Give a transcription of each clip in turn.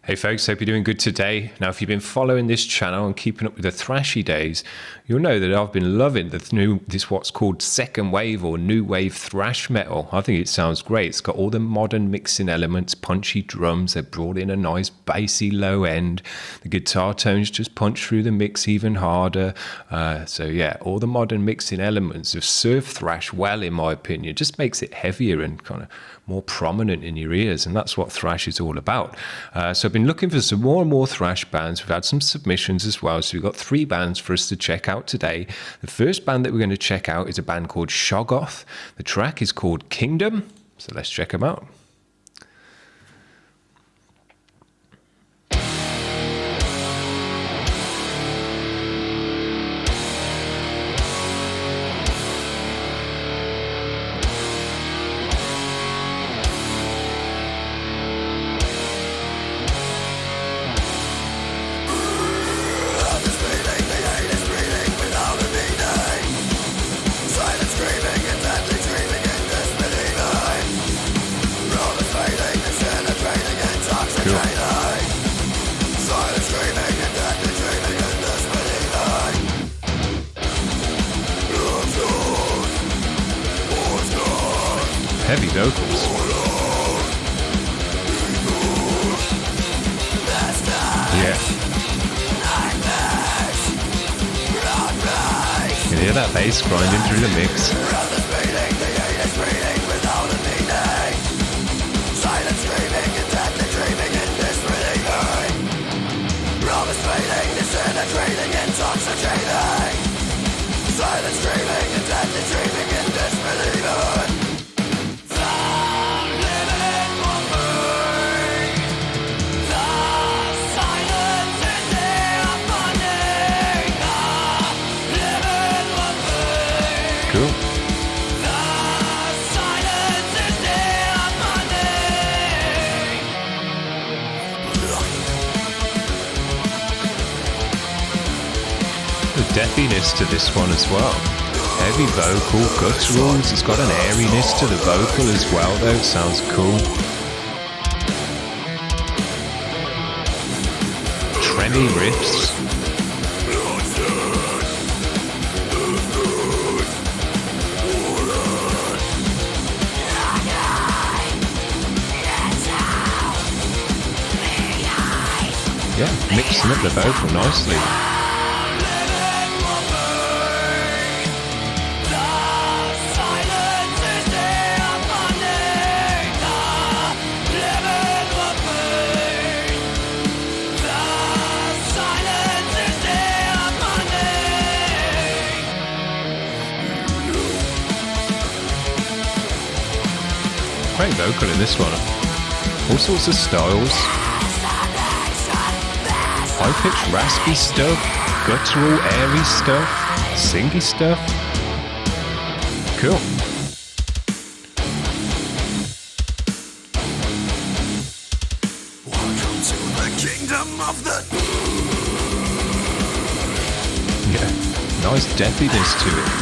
Hey folks, hope you're doing good today. Now, if you've been following this channel and keeping up with the thrashy days, you'll know that I've been loving this what's called second wave or new wave thrash metal. I think it sounds great. It's got all the modern mixing elements, punchy drums. They've brought in a nice bassy low end. The guitar tones just punch through the mix even harder. So yeah, all the modern mixing elements have served thrash well, in my opinion. It just makes it heavier and kind of more prominent in your ears, and that's what thrash is all about. So I've been looking for some more and more thrash bands. We've had some submissions as well, so we've got 3 bands for us to check out today. The first band that we're going to check out is a band called Shoggoth. The track is called Kingdom, so let's check them out. Heavy vocals. Yeah. You can hear that bass grinding through the mix. Cool. The deathiness to this one as well. Heavy vocal, gutturals. It's got an airiness to the vocal as well, though. It sounds cool. Tremmy riffs. Yeah, mixing up the vocal nicely. Great vocal in this one. All sorts of styles. High-pitched raspy stuff, guttural airy stuff, singy stuff. Cool. Welcome to the kingdom of the... Yeah, nice deathiness to it.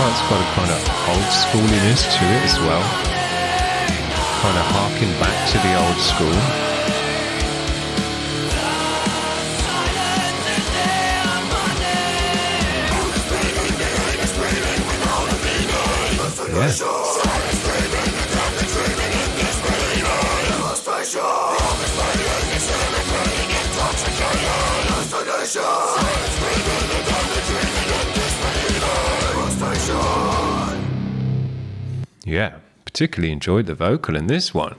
It's got a kind of old schooliness to it as well. Kind of harking back to the old school. Yeah. Yeah, particularly enjoyed the vocal in this one.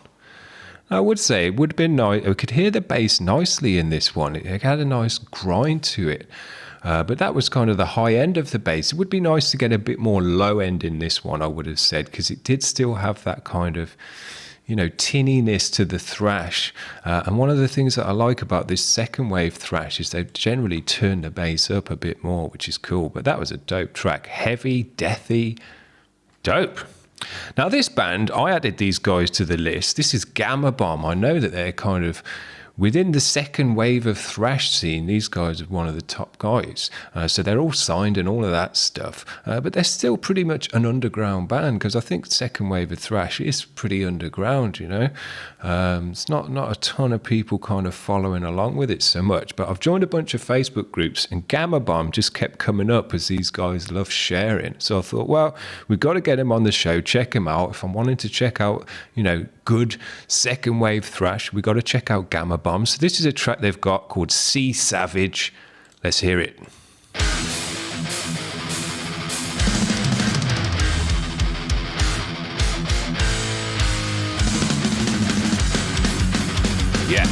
I would say it would have been nice. I could hear the bass nicely in this one. It had a nice grind to it. But that was kind of the high end of the bass. It would be nice to get a bit more low end in this one, I would have said, because it did still have that kind of, you know, tinniness to the thrash. And one of the things that I like about this second wave thrash is they've generally turned the bass up a bit more, which is cool. But that was a dope track. Heavy, deathy, dope. Now, this band, I added these guys to the list. This is Gama Bomb. I know that they're kind of within the second wave of thrash scene. These guys are one of the top guys. So they're all signed and all of that stuff. But they're still pretty much an underground band, because I think second wave of thrash is pretty underground, you know. It's not a ton of people kind of following along with it so much. But I've joined a bunch of Facebook groups, and Gama Bomb just kept coming up as these guys love sharing. So I thought, well, we've got to get him on the show, check him out. If I'm wanting to check out, you know, good second wave thrash, we got to check out Gama Bomb. So this is a track they've got called Sea Savage. Let's hear it. Yeah.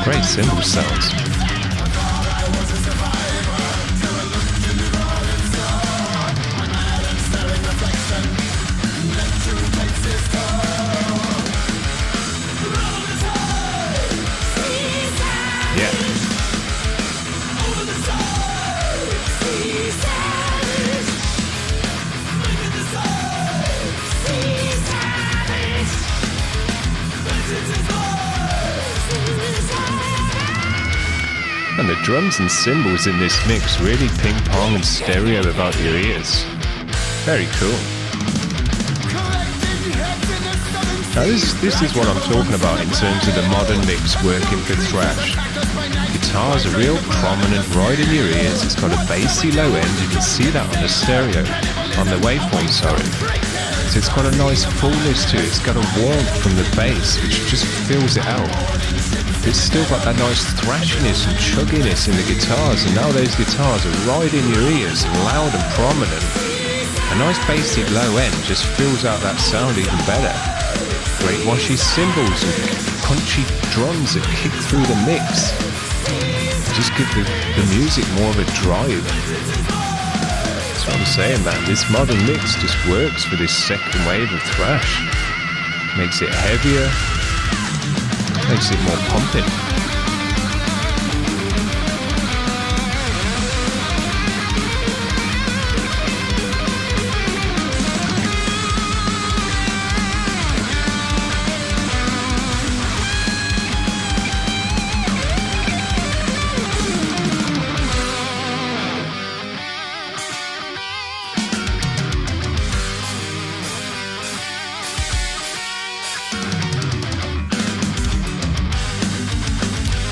Great cymbal sounds. Yeah. And the drums and cymbals in this mix really ping-pong and stereo about your ears. Very cool. Now this is what I'm talking about in terms of the modern mix working for thrash. Guitars are real prominent right in your ears. It's got a bassy low end. You can see that on the stereo, on the waveform, sorry. So it's got a nice fullness to it. It's got a warmth from the bass, which just fills it out. It's still got that nice thrashiness and chugginess in the guitars, and now those guitars are right in your ears, loud and prominent. A nice basic low end just fills out that sound even better. Great washy cymbals and punchy drums that kick through the mix. Just give the music more of a drive. That's what I'm saying, man. This modern mix just works for this second wave of thrash. Makes it heavier. Makes it more pumping.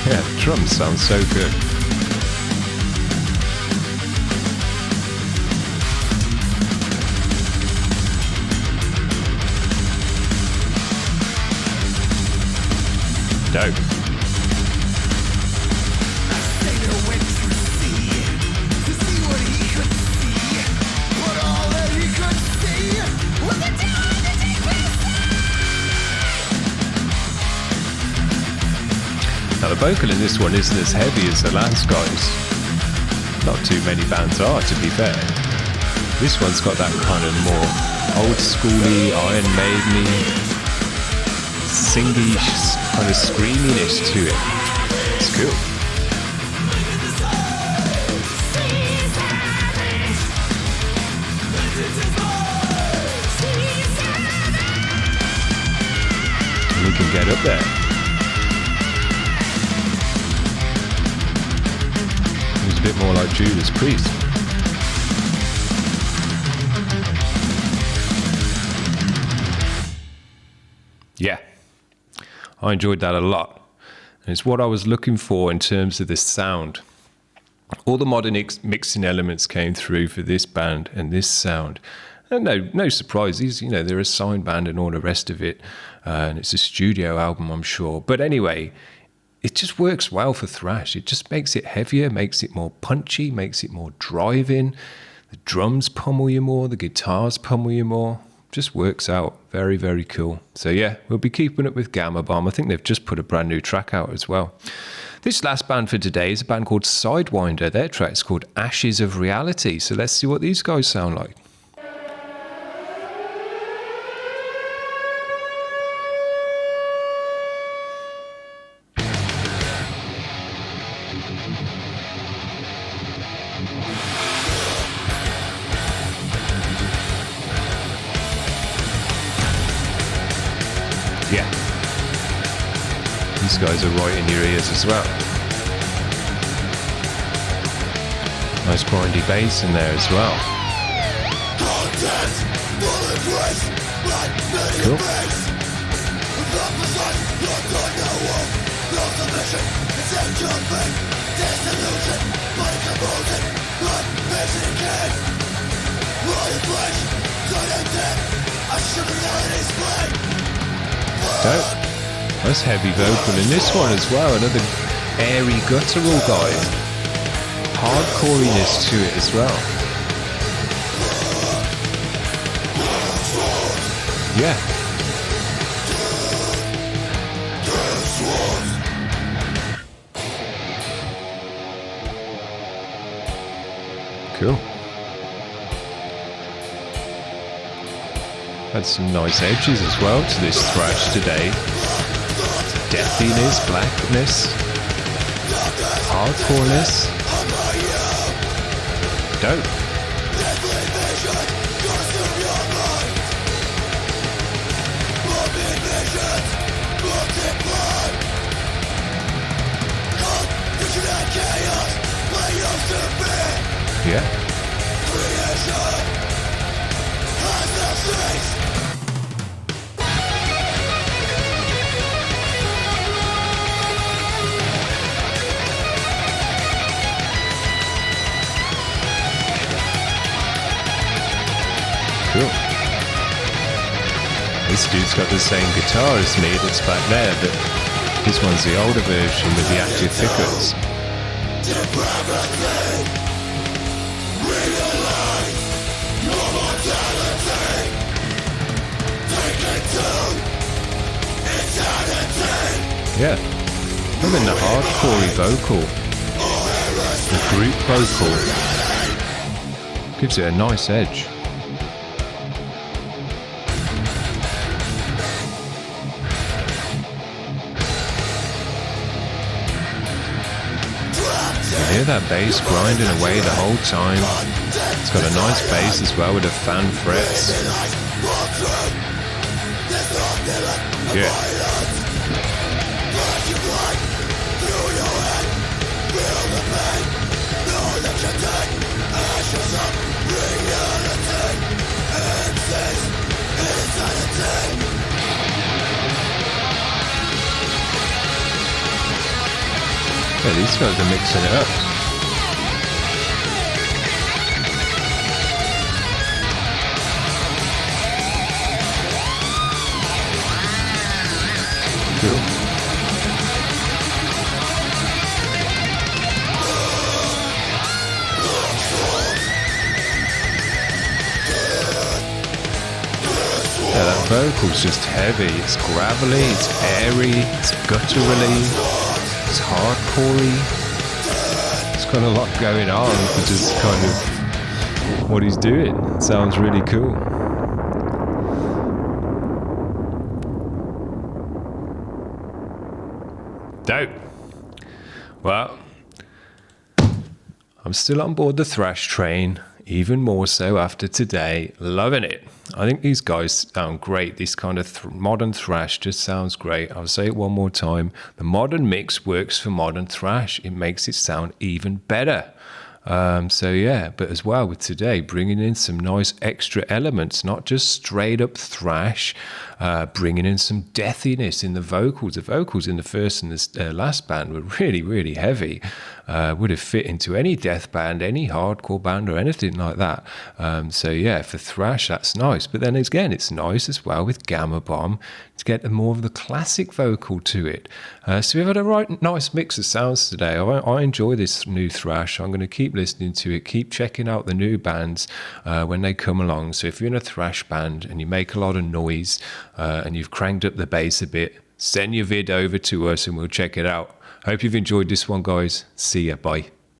Yeah, the drums sound so good. Dope. Now the vocal in this one isn't as heavy as the last guys. Not too many bands are, to be fair. This one's got that kind of more old schooly, Iron Maiden-y, singy kind of screaminess to it. It's cool. And we can get up there. A bit more like Judas Priest. Yeah, I enjoyed that a lot. And it's what I was looking for in terms of the sound. All the modern mixing elements came through for this band and this sound. And no surprises, you know, they're a signed band and all the rest of it. And it's a studio album, I'm sure. But anyway, it just works well for thrash. It just makes it heavier, makes it more punchy, makes it more driving. The drums pummel you more, the guitars pummel you more. Just works out. Very, very cool. So yeah, we'll be keeping it with Gama Bomb. I think they've just put a brand new track out as well. This last band for today is a band called Sidewinder. Their track's called Ashes of Reality. So let's see what these guys sound like. Yeah. These guys are right in your ears as well. Nice grindy bass in there as well. Cool. Dope. Nice heavy vocal in this one as well. Another airy guttural guy. Hardcoriness to it as well. Yeah. Cool. Had some nice edges as well to this thrash today. Deathiness, blackness, hardcoreness. Dope. Yeah. Cool. This dude's got the same guitar as me that's back there, but this one's the older version with the active pickups. Yeah. And then the hardcore vocal, the group vocal, gives it a nice edge. Hear that bass grinding away the whole time. It's got a nice bass as well with the fan frets. Yeah. Yeah, these guys are mixing it up. Cool. Yeah, that vocal's just heavy. It's gravelly, it's airy, it's gutturally. It's hardcore-y. It's got a lot going on for just kind of what he's doing. It sounds really cool. Dope. Well, I'm still on board the thrash train, even more so after today. Loving it. I think these guys sound great. This kind of modern thrash just sounds great. I'll say it one more time. The modern mix works for modern thrash. It makes it sound even better. So yeah, but as well with today, bringing in some nice extra elements, not just straight up thrash, bringing in some deathiness in the vocals. The vocals in the first and the last band were really, really heavy. Would have fit into any death band, any hardcore band or anything like that. So yeah, for thrash, that's nice. But then again, it's nice as well with Gama Bomb to get more of the classic vocal to it. So we've had a right nice mix of sounds today. I enjoy this new thrash. I'm going to keep listening to it, keep checking out the new bands when they come along. So if you're in a thrash band and you make a lot of noise and you've cranked up the bass a bit, send your vid over to us and we'll check it out. Hope you've enjoyed this one, guys. See ya. Bye.